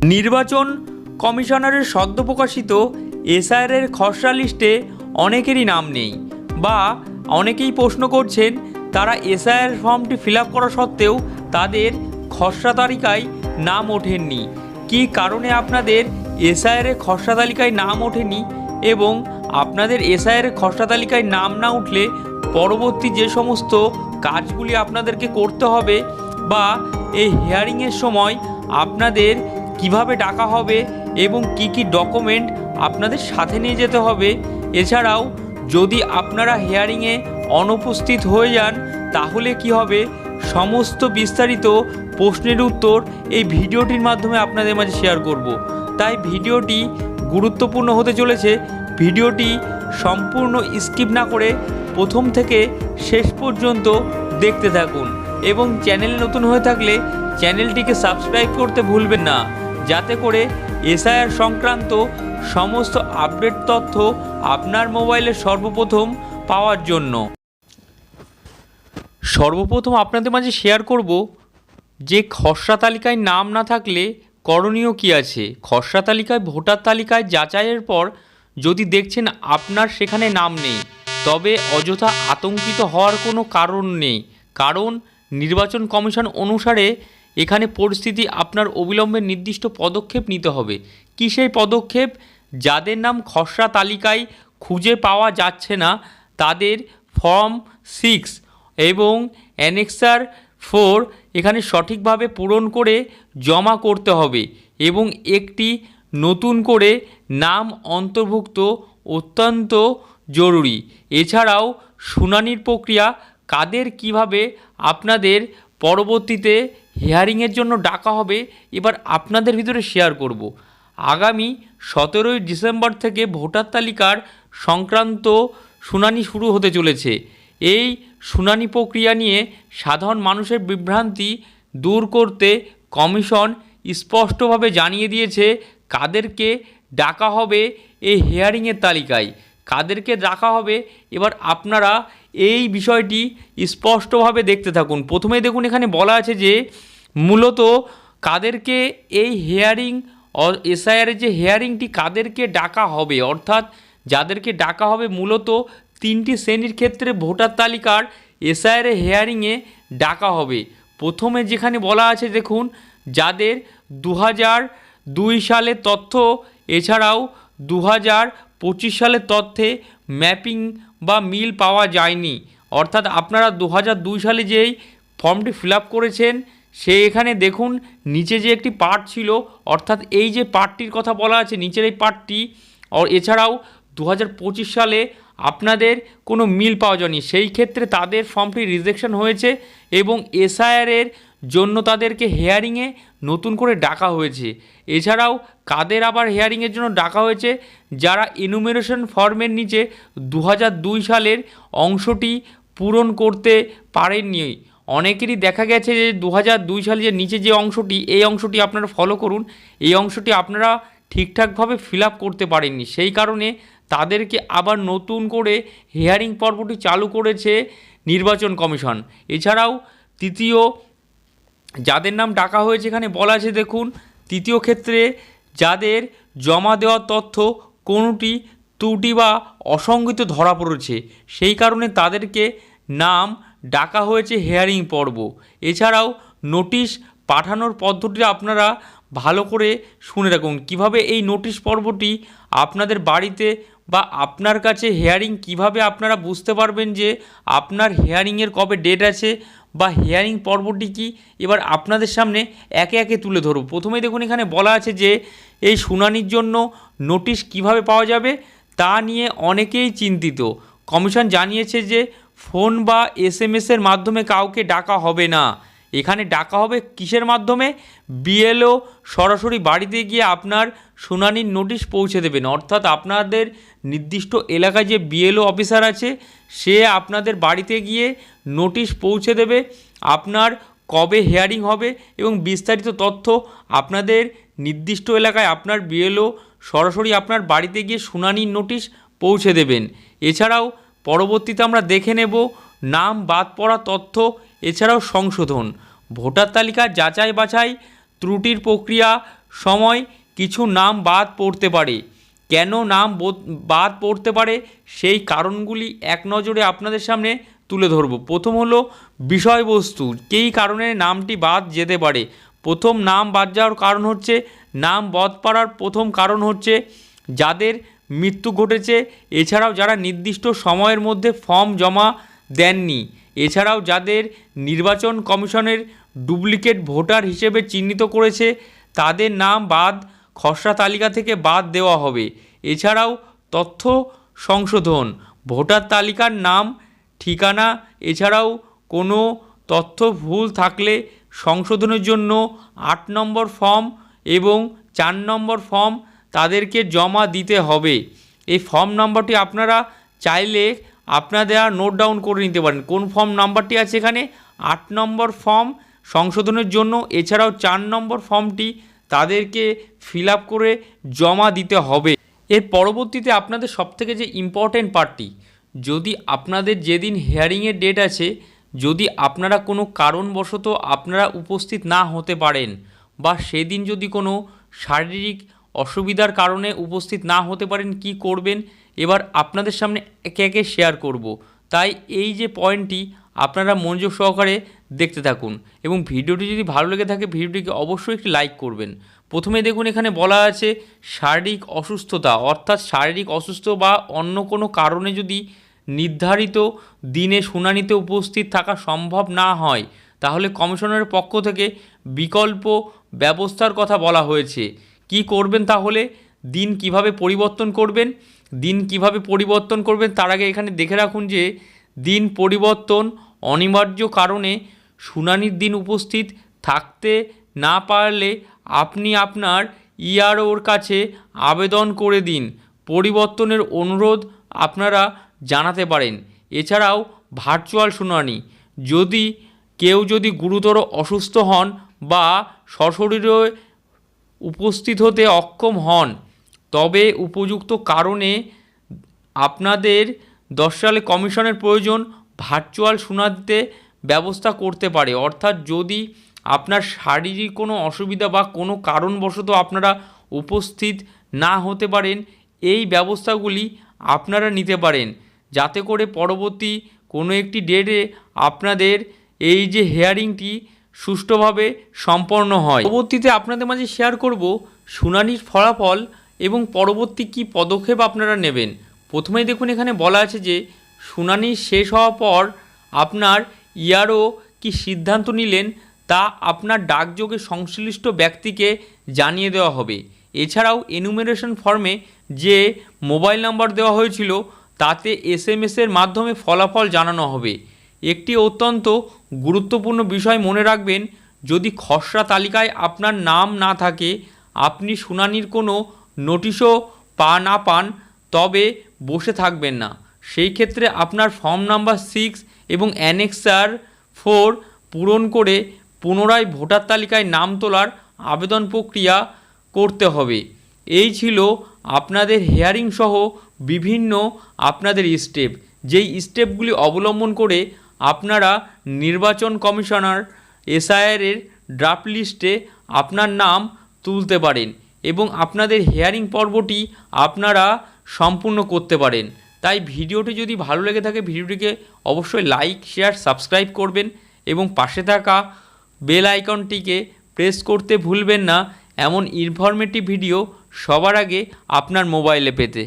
নির্বাচন কমিশনারের সদ্য প্রকাশিত এসআইআরের খসড়া লিস্টে অনেকেরই নাম নেই বা অনেকেই প্রশ্ন করছেন তারা এসআইআর ফর্মটি ফিল আপ করা সত্ত্বেও তাদের খসড়া তালিকায় নাম ওঠেননি। কী কারণে আপনাদের এসআইআরের খসড়া তালিকায় নাম ওঠেনি এবং আপনাদের এসআইআরের খসড়া তালিকায় নাম না উঠলে পরবর্তী যে সমস্ত কাজগুলি আপনাদেরকে করতে হবে বা এই হিয়ারিংয়ের সময় আপনাদের কিভাবে ডাকা হবে এবং কি কি ডকুমেন্ট আপনাদের সাথে নিয়ে যেতে হবে, এছাড়াও যদি আপনারা হিয়ারিংয়ে অনুপস্থিত হয়ে যান তাহলে কি হবে, সমস্ত বিস্তারিত প্রশ্নের উত্তর এই ভিডিওটির মাধ্যমে আপনাদের মাঝে শেয়ার করব। তাই ভিডিওটি গুরুত্বপূর্ণ হতে চলেছে। ভিডিওটি সম্পূর্ণ স্কিপ না করে প্রথম থেকে শেষ পর্যন্ত দেখতে থাকুন এবং চ্যানেলে নতুন হয়ে থাকলে চ্যানেলটিকে সাবস্ক্রাইব করতে ভুলবেন না, যাতে করে এসআইআর সংক্রান্ত সমস্ত আপডেট তথ্য আপনার মোবাইলে সর্বপ্রথম পাওয়ার জন্য। সর্বপ্রথম আপনাদের মাঝে শেয়ার করব যে খসড়া তালিকায় নাম না থাকলে করণীয় কী আছে। খসড়া তালিকায় ভোটার তালিকায় যাচাইয়ের পর যদি দেখছেন আপনার সেখানে নাম নেই, তবে অযথা আতঙ্কিত হওয়ার কোনো কারণ নেই, কারণ নির্বাচন কমিশন অনুসারে এখানে পরিস্থিতি আপনার অবিলম্বে নির্দিষ্ট পদক্ষেপ নিতে হবে। কী সেই পদক্ষেপ? যাদের নাম খসড়া তালিকায় খুঁজে পাওয়া যাচ্ছে না তাদের ফর্ম 6 এবং অ্যানেক্সার 4 এখানে সঠিকভাবে পূরণ করে জমা করতে হবে এবং একটি নতুন করে নাম অন্তর্ভুক্ত অত্যন্ত জরুরি। এছাড়াও শুনানির প্রক্রিয়া কাদের কিভাবে আপনাদের পরবর্তীতে হিয়ারিংয়ের জন্য ডাকা হবে এবার আপনাদের ভিতরে শেয়ার করব। আগামী 17ই ডিসেম্বর থেকে ভোটার তালিকার সংক্রান্ত শুনানি শুরু হতে চলেছে। এই শুনানি প্রক্রিয়া নিয়ে সাধারণ মানুষের বিভ্রান্তি দূর করতে কমিশন স্পষ্টভাবে জানিয়ে দিয়েছে কাদেরকে ডাকা হবে এই হিয়ারিংয়ের তালিকায়, কাদেরকে ডাকা হবে। এবার আপনারা এই বিষয়টি স্পষ্টভাবে দেখতে থাকুন। প্রথমেই দেখুন এখানে বলা আছে যে মূলত কাদেরকে এই হিয়ারিং এসআইআরের যে হিয়ারিংটি কাদেরকে ডাকা হবে, অর্থাৎ যাদেরকে ডাকা হবে মূলত 3টি শ্রেণীর ক্ষেত্রে ভোটার তালিকার এসআইআরের হিয়ারিংয়ে ডাকা হবে। প্রথমে যেখানে বলা আছে দেখুন, যাদের 2002 সালের তথ্য এছাড়াও 2025 সালের তথ্যে ম্যাপিং বা মিল পাওয়া যায়নি, অর্থাৎ আপনারা 2002 সালে যেই ফর্মটি ফিল আপ করেছেন সে এখানে দেখুন নিচে যে একটি পার্ট ছিল, অর্থাৎ এই যে পার্টটির কথা বলা আছে নিচের এই পার্টটি, এছাড়াও 2025 সালে আপনাদের কোনো মিল পাওয়া যায়নি, সেই ক্ষেত্রে তাদের ফর্মটি রিজেকশন হয়েছে এবং এসআইআরের জন্য তাদেরকে হিয়ারিংয়ে নতুন করে ডাকা হয়েছে। এছাড়াও কাদের আবার হিয়ারিংয়ের জন্য ডাকা হয়েছে, যারা এনুমেরেশন ফর্মের নিচে 2002 সালের অংশটি পূরণ করতে পারেননি। অনেকেরই দেখা গেছে যে 2002 সালে যে নিচে যে অংশটি, এই অংশটি আপনারা ফলো করুন, এই অংশটি আপনারা ঠিকঠাকভাবে ফিল আপ করতে পারেননি, সেই কারণে তাদেরকে আবার নতুন করে হিয়ারিং পর্বটি চালু করেছে নির্বাচন কমিশন। এছাড়াও তৃতীয় যাদের নাম ডাকা হয়েছে এখানে বলা আছে দেখুন, তৃতীয় ক্ষেত্রে যাদের জমা দেওয়ার তথ্য কোনোটি ত্রুটি বা অসঙ্গতি ধরা পড়েছে, সেই কারণে তাদেরকে নাম ডাকা হয়েছে হিয়ারিং পর্ব। এছাড়াও নোটিশ পাঠানোর পদ্ধতি আপনারা ভালো করে শুনে রাখুন, কিভাবে এই নোটিশ পর্বটি আপনাদের বাড়িতে বা আপনার কাছে হিয়ারিং কিভাবে আপনারা বুঝতে পারবেন যে আপনার হিয়ারিংয়ের কবে ডেট আছে বা হিয়ারিং পর্বটি কি, এবার আপনাদের সামনে একে একে তুলে ধরব। প্রথমেই দেখুন এখানে বলা আছে যে এই শুনানির জন্য নোটিশ কিভাবে পাওয়া যাবে তা নিয়ে অনেকেই চিন্তিত। কমিশন জানিয়েছে যে ফোন বা এসএমএসের মাধ্যমে কাউকে ডাকা হবে না, এখানে ডাকা হবে কিসের মাধ্যমে? বিএলও সরাসরি বাড়িতে গিয়ে আপনার শুনানির নোটিশ পৌঁছে দেবেন, অর্থাৎ আপনাদের নির্দিষ্ট এলাকায় যে বিএলও অফিসার আছে সে আপনাদের বাড়িতে গিয়ে নোটিশ পৌঁছে দেবে আপনার কবে হিয়ারিং হবে এবং বিস্তারিত তথ্য আপনাদের নির্দিষ্ট এলাকায় আপনার বিএলও সরাসরি আপনার বাড়িতে গিয়ে শুনানির নোটিশ পৌঁছে দেবেন। এছাড়াও পরবর্তীতে আমরা দেখে নেব নাম বাদ পড়া তথ্য এছাড়াও সংশোধন, ভোটার তালিকা যাচাই বাছাই ত্রুটির প্রক্রিয়া সময় কিছু নাম বাদ পড়তে পারে। কেন নাম বাদ পড়তে পারে সেই কারণগুলি এক নজরে আপনাদের সামনে তুলে ধরব। প্রথম হলো বিষয়বস্তু, কী কারণে নামটি বাদ যেতে পারে। প্রথম নাম বাদ যাওয়ার কারণ হচ্ছে, নাম বাদ পড়ার প্রথম কারণ হচ্ছে যাদের মৃত্যু ঘটেছে, এছাড়াও যারা নির্দিষ্ট সময়ের মধ্যে ফর্ম জমা দেননি, এছাড়াও যাদের নির্বাচন কমিশনের ডুপ্লিকেট ভোটার হিসেবে চিহ্নিত করেছে তাদের নাম খসড়া তালিকা থেকে বাদ দেওয়া হবে। এছাড়াও তথ্য সংশোধন, ভোটার তালিকার নাম, ঠিকানা এছাড়াও কোনো তথ্য ভুল থাকলে সংশোধনের জন্য 8 নম্বর ফর্ম এবং 4 নম্বর ফর্ম তাদেরকে জমা দিতে হবে। এই ফর্ম নাম্বারটি আপনারা চাইলে আপনারা নোট ডাউন করে নিতে পারেন। কোন ফর্ম নাম্বারটি আছে এখানে? 8 নম্বর ফর্ম সংশোধনের জন্য, এছাড়াও 4 নম্বর ফর্মটি তাদেরকে ফিল আপ করে জমা দিতে হবে। এর পরবর্তীতে আপনাদের সবথেকে যে ইম্পর্টেন্ট পার্টটি, যদি আপনাদের যেদিন হিয়ারিংয়ের ডেট আছে, যদি আপনারা কোনো কারণবশত আপনারা উপস্থিত না হতে পারেন বা সেদিন যদি কোনো শারীরিক অসুবিধার কারণে উপস্থিত না হতে পারেন, কি করবেন এবার আপনাদের সামনে একে একে শেয়ার করব। তাই এই যে পয়েন্টটি আপনারা মনোযোগ সহকারে দেখতে থাকুন এবং ভিডিওটি যদি ভালো লেগে থাকে ভিডিওটিকে অবশ্যই একটি লাইক করবেন। প্রথমে দেখুন এখানে বলা আছে শারীরিক অসুস্থতা, অর্থাৎ শারীরিক অসুস্থ বা অন্য কোনো কারণে যদি নির্ধারিত দিনে শুনানিতে উপস্থিত থাকা সম্ভব না হয় তাহলে কমিশনের পক্ষ থেকে বিকল্প ব্যবস্থার কথা বলা হয়েছে। কি করবেন তাহলে? দিন কিভাবে পরিবর্তন করবেন? তার আগে এখানে দেখে রাখুন যে দিন পরিবর্তন অনিবার্য কারণে শুনানির দিন উপস্থিত থাকতে না পারলে আপনি আপনার ইআরওর কাছে আবেদন করে দিন পরিবর্তনের অনুরোধ আপনারা জানাতে পারেন। এছাড়াও ভার্চুয়াল শুনানি, কেউ যদি গুরুতর অসুস্থ হন বা সশরীরে উপস্থিত হতে অক্ষম হন তবে উপযুক্ত কারণে আপনাদের 10 সালে কমিশনের প্রয়োজন ভার্চুয়াল শুনানিতে ব্যবস্থা করতে পারে। অর্থাৎ যদি আপনার শারীরিক কোনো অসুবিধা বা কোনো কারণবশত আপনারা উপস্থিত না হতে পারেন, এই ব্যবস্থাগুলি আপনারা নিতে পারেন যাতে করে পরবর্তী কোনো একটি ডেটে আপনাদের এই যে হিয়ারিংটি সুষ্ঠুভাবে সম্পন্ন হয়। পরবর্তীতে আপনাদের মাঝে শেয়ার করব শুনানির ফলাফল এবং পরবর্তী কী পদক্ষেপ আপনারা নেবেন। প্রথমেই দেখুন এখানে বলা আছে যে শুনানি শেষ হওয়ার পর আপনার ইআরও কি সিদ্ধান্ত নিলেন তা আপনার ডাকযোগে সংশ্লিষ্ট ব্যক্তিকে জানিয়ে দেওয়া হবে। এছাড়াও এনুমেরেশন ফর্মে যে মোবাইল নাম্বার দেওয়া হয়েছিল তাতে এসএমএসের মাধ্যমে ফলাফল জানানো হবে। একটি অত্যন্ত গুরুত্বপূর্ণ বিষয় মনে রাখবেন, যদি খসড়া তালিকায় আপনার নাম না থাকে, আপনি শুনানির কোনো নোটিশও না পান তবে বসে থাকবেন না। সেই ক্ষেত্রে আপনার ফর্ম নাম্বার 6 এবং অ্যানেক্সার 4 পূরণ করে পুনরায় ভোটার তালিকায় নাম তোলার আবেদন প্রক্রিয়া করতে হবে। এই ছিল আপনাদের হিয়ারিং সহ বিভিন্ন আপনাদের স্টেপ, যেই স্টেপগুলি অবলম্বন করে আপনারা নির্বাচন কমিশনার এসআইআরের ড্রাফট লিস্টে আপনার নাম তুলতে পারেন এবং আপনাদের হিয়ারিং পর্বটি আপনারা সম্পূর্ণ করতে পারেন। তাই ভিডিওটি যদি ভালো লেগে থাকে ভিডিওটিকে অবশ্যই লাইক, শেয়ার, সাবস্ক্রাইব করবেন এবং পাশে থাকা বেল আইকনটিকে প্রেস করতে ভুলবেন না এমন ইনফরমেটিভ ভিডিও সবার আগে আপনার মোবাইলে পেতে।